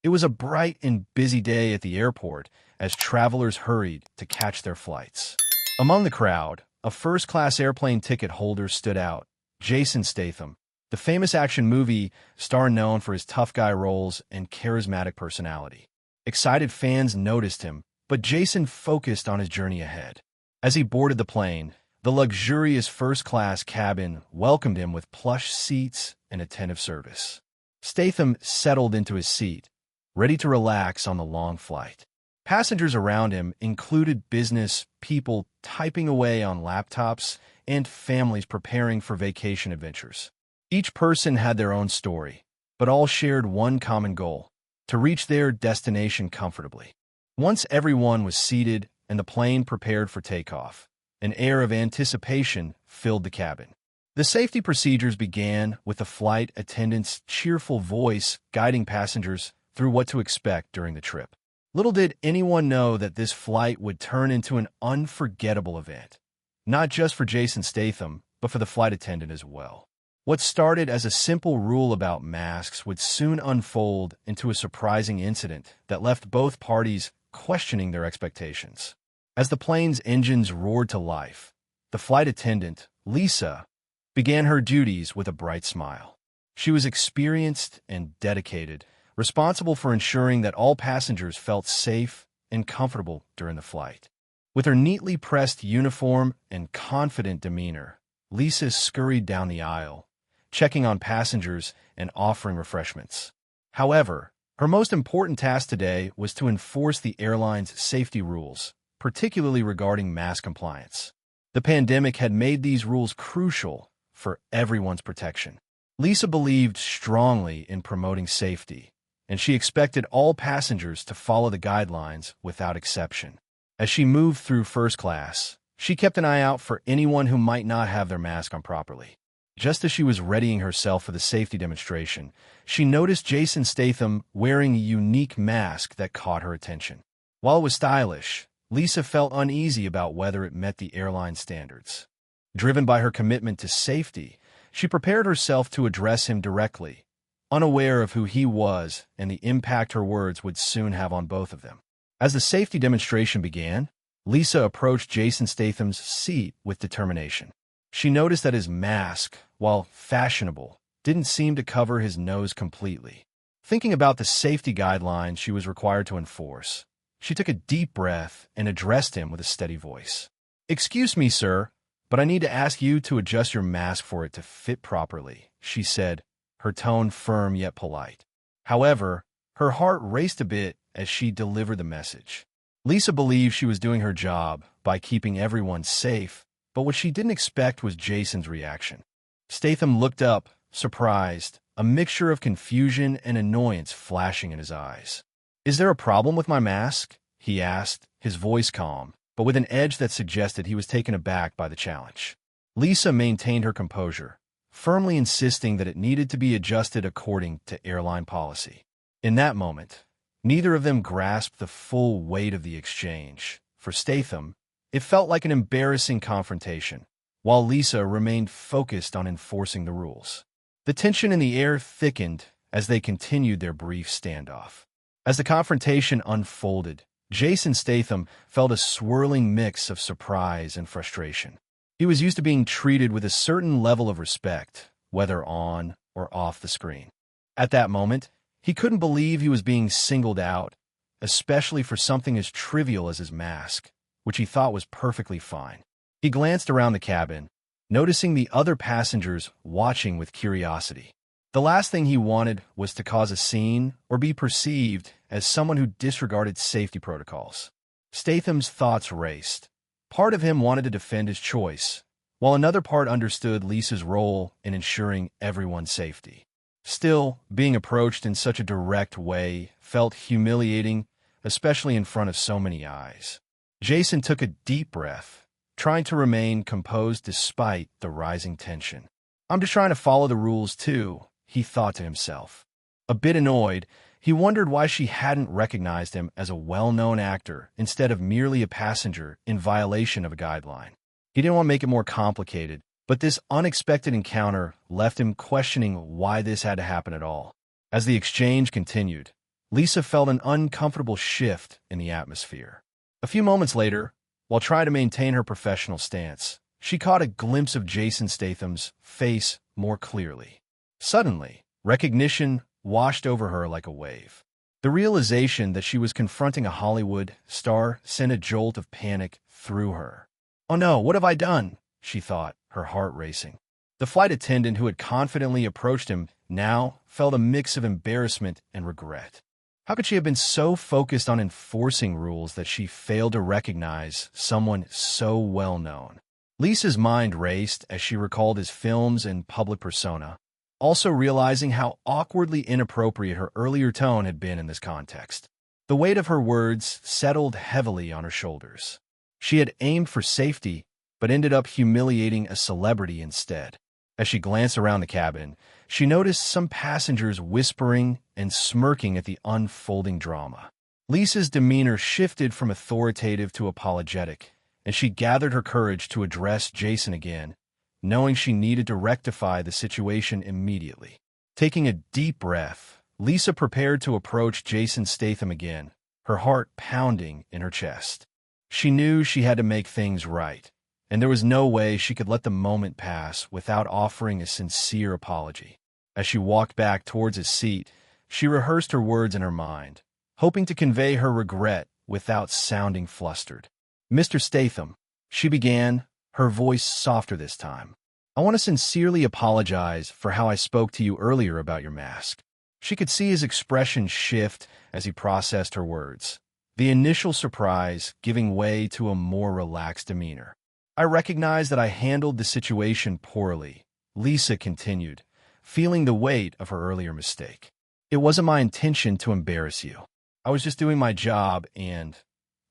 It was a bright and busy day at the airport as travelers hurried to catch their flights. Among the crowd, a first-class airplane ticket holder stood out, Jason Statham, the famous action movie star known for his tough guy roles and charismatic personality. Excited fans noticed him, but Jason focused on his journey ahead. As he boarded the plane, the luxurious first-class cabin welcomed him with plush seats and attentive service. Statham settled into his seat, ready to relax on the long flight. Passengers around him included business people typing away on laptops and families preparing for vacation adventures. Each person had their own story, but all shared one common goal: to reach their destination comfortably. Once everyone was seated and the plane prepared for takeoff, an air of anticipation filled the cabin. The safety procedures began with the flight attendant's cheerful voice guiding passengers through what to expect during the trip. Little did anyone know that this flight would turn into an unforgettable event, not just for Jason Statham, but for the flight attendant as well. What started as a simple rule about masks would soon unfold into a surprising incident that left both parties questioning their expectations. As the plane's engines roared to life, the flight attendant, Lisa, began her duties with a bright smile. She was experienced and dedicated, responsible for ensuring that all passengers felt safe and comfortable during the flight. With her neatly pressed uniform and confident demeanor, Lisa scurried down the aisle, checking on passengers and offering refreshments. However, her most important task today was to enforce the airline's safety rules, particularly regarding mask compliance. The pandemic had made these rules crucial for everyone's protection. Lisa believed strongly in promoting safety, and she expected all passengers to follow the guidelines without exception. As she moved through first class, she kept an eye out for anyone who might not have their mask on properly. Just as she was readying herself for the safety demonstration, she noticed Jason Statham wearing a unique mask that caught her attention. While it was stylish, Lisa felt uneasy about whether it met the airline standards. Driven by her commitment to safety, she prepared herself to address him directly, unaware of who he was and the impact her words would soon have on both of them. As the safety demonstration began, Lisa approached Jason Statham's seat with determination. She noticed that his mask, while fashionable, didn't seem to cover his nose completely. Thinking about the safety guidelines she was required to enforce, she took a deep breath and addressed him with a steady voice. "Excuse me, sir, but I need to ask you to adjust your mask for it to fit properly," she said, her tone firm yet polite. However, her heart raced a bit as she delivered the message. Lisa believed she was doing her job by keeping everyone safe, but what she didn't expect was Jason's reaction. Statham looked up, surprised, a mixture of confusion and annoyance flashing in his eyes. "Is there a problem with my mask?" he asked, his voice calm, but with an edge that suggested he was taken aback by the challenge. Lisa maintained her composure, firmly insisting that it needed to be adjusted according to airline policy. In that moment, neither of them grasped the full weight of the exchange. For Statham, it felt like an embarrassing confrontation, while Lisa remained focused on enforcing the rules. The tension in the air thickened as they continued their brief standoff. As the confrontation unfolded, Jason Statham felt a swirling mix of surprise and frustration. He was used to being treated with a certain level of respect, whether on or off the screen. At that moment, he couldn't believe he was being singled out, especially for something as trivial as his mask, which he thought was perfectly fine. He glanced around the cabin, noticing the other passengers watching with curiosity. The last thing he wanted was to cause a scene or be perceived as someone who disregarded safety protocols. Statham's thoughts raced. Part of him wanted to defend his choice, while another part understood Lisa's role in ensuring everyone's safety. Still, being approached in such a direct way felt humiliating, especially in front of so many eyes. Jason took a deep breath, trying to remain composed despite the rising tension. "I'm just trying to follow the rules too," he thought to himself. A bit annoyed, he wondered why she hadn't recognized him as a well-known actor instead of merely a passenger in violation of a guideline. He didn't want to make it more complicated, but this unexpected encounter left him questioning why this had to happen at all. As the exchange continued, Lisa felt an uncomfortable shift in the atmosphere. A few moments later, while trying to maintain her professional stance, she caught a glimpse of Jason Statham's face more clearly. Suddenly, recognition washed over her like a wave. The realization that she was confronting a Hollywood star sent a jolt of panic through her. "Oh no, what have I done?" she thought, her heart racing. The flight attendant who had confidently approached him now felt a mix of embarrassment and regret. How could she have been so focused on enforcing rules that she failed to recognize someone so well-known? Lisa's mind raced as she recalled his films and public persona, also realizing how awkwardly inappropriate her earlier tone had been in this context. The weight of her words settled heavily on her shoulders. She had aimed for safety, but ended up humiliating a celebrity instead. As she glanced around the cabin, she noticed some passengers whispering and smirking at the unfolding drama. Lisa's demeanor shifted from authoritative to apologetic, and she gathered her courage to address Jason again, knowing she needed to rectify the situation immediately. Taking a deep breath, Lisa prepared to approach Jason Statham again, her heart pounding in her chest. She knew she had to make things right, and there was no way she could let the moment pass without offering a sincere apology. As she walked back towards his seat, she rehearsed her words in her mind, hoping to convey her regret without sounding flustered. "Mr. Statham," she began, her voice softer this time, "I want to sincerely apologize for how I spoke to you earlier about your mask." She could see his expression shift as he processed her words, the initial surprise giving way to a more relaxed demeanor. "I recognize that I handled the situation poorly," Lisa continued, feeling the weight of her earlier mistake. "It wasn't my intention to embarrass you. I was just doing my job and,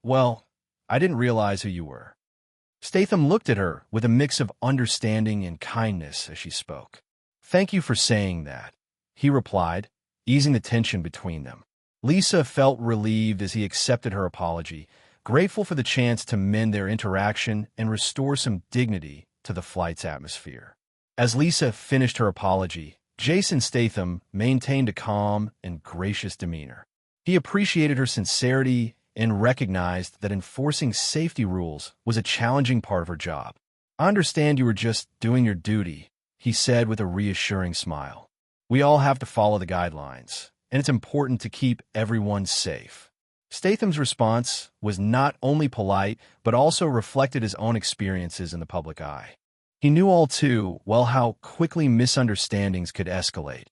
well, I didn't realize who you were." Statham looked at her with a mix of understanding and kindness as she spoke. "Thank you for saying that," he replied, easing the tension between them. Lisa felt relieved as he accepted her apology, grateful for the chance to mend their interaction and restore some dignity to the flight's atmosphere. As Lisa finished her apology, Jason Statham maintained a calm and gracious demeanor. He appreciated her sincerity and recognized that enforcing safety rules was a challenging part of her job. "I understand you were just doing your duty," he said with a reassuring smile. "We all have to follow the guidelines, and it's important to keep everyone safe." Statham's response was not only polite, but also reflected his own experiences in the public eye. He knew all too well how quickly misunderstandings could escalate,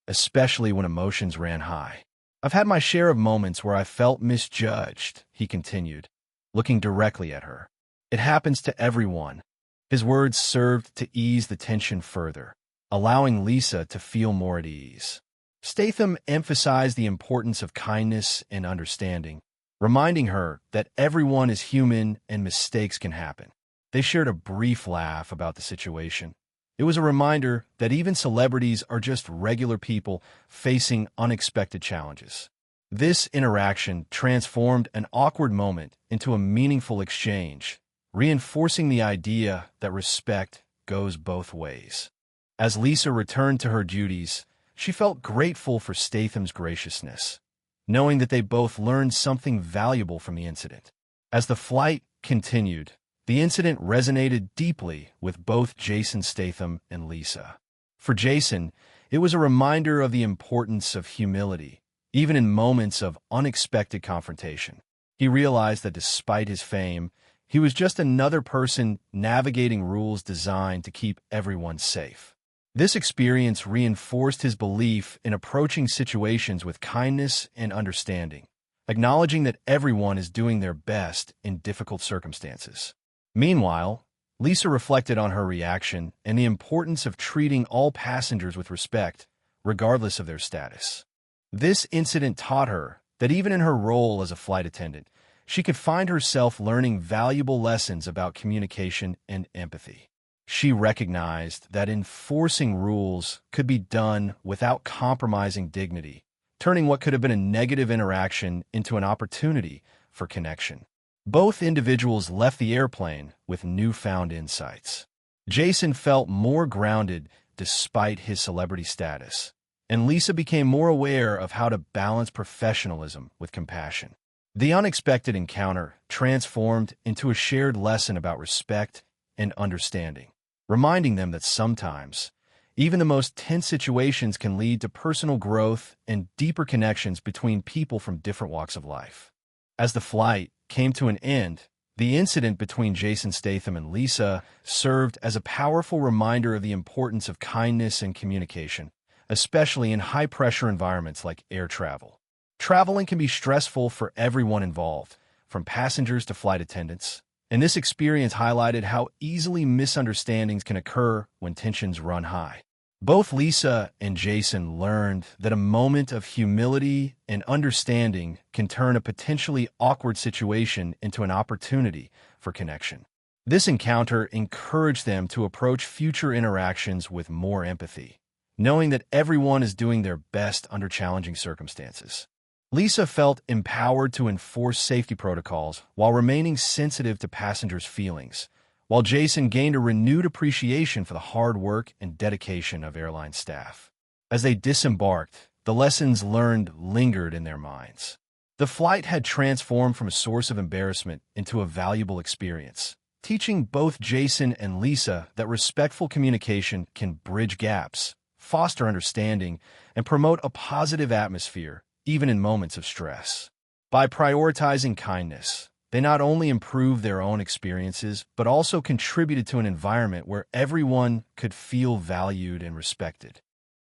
especially when emotions ran high. "I've had my share of moments where I felt misjudged," he continued, looking directly at her. "It happens to everyone." His words served to ease the tension further, allowing Lisa to feel more at ease. Statham emphasized the importance of kindness and understanding, reminding her that everyone is human and mistakes can happen. They shared a brief laugh about the situation. It was a reminder that even celebrities are just regular people facing unexpected challenges. This interaction transformed an awkward moment into a meaningful exchange, reinforcing the idea that respect goes both ways. As Lisa returned to her duties, she felt grateful for Statham's graciousness, knowing that they both learned something valuable from the incident. As the flight continued, the incident resonated deeply with both Jason Statham and Lisa. For Jason, it was a reminder of the importance of humility, even in moments of unexpected confrontation. He realized that despite his fame, he was just another person navigating rules designed to keep everyone safe. This experience reinforced his belief in approaching situations with kindness and understanding, acknowledging that everyone is doing their best in difficult circumstances. Meanwhile, Lisa reflected on her reaction and the importance of treating all passengers with respect, regardless of their status. This incident taught her that even in her role as a flight attendant, she could find herself learning valuable lessons about communication and empathy. She recognized that enforcing rules could be done without compromising dignity, turning what could have been a negative interaction into an opportunity for connection. Both individuals left the airplane with newfound insights. Jason felt more grounded despite his celebrity status, and Lisa became more aware of how to balance professionalism with compassion. The unexpected encounter transformed into a shared lesson about respect and understanding, reminding them that sometimes, even the most tense situations can lead to personal growth and deeper connections between people from different walks of life. As the flight came to an end, the incident between Jason Statham and Lisa served as a powerful reminder of the importance of kindness and communication, especially in high-pressure environments like air travel. Traveling can be stressful for everyone involved, from passengers to flight attendants, and this experience highlighted how easily misunderstandings can occur when tensions run high. Both Lisa and Jason learned that a moment of humility and understanding can turn a potentially awkward situation into an opportunity for connection. This encounter encouraged them to approach future interactions with more empathy, knowing that everyone is doing their best under challenging circumstances. Lisa felt empowered to enforce safety protocols while remaining sensitive to passengers' feelings, while Jason gained a renewed appreciation for the hard work and dedication of airline staff. As they disembarked, the lessons learned lingered in their minds. The flight had transformed from a source of embarrassment into a valuable experience, teaching both Jason and Lisa that respectful communication can bridge gaps, foster understanding, and promote a positive atmosphere, even in moments of stress. By prioritizing kindness, they not only improved their own experiences, but also contributed to an environment where everyone could feel valued and respected.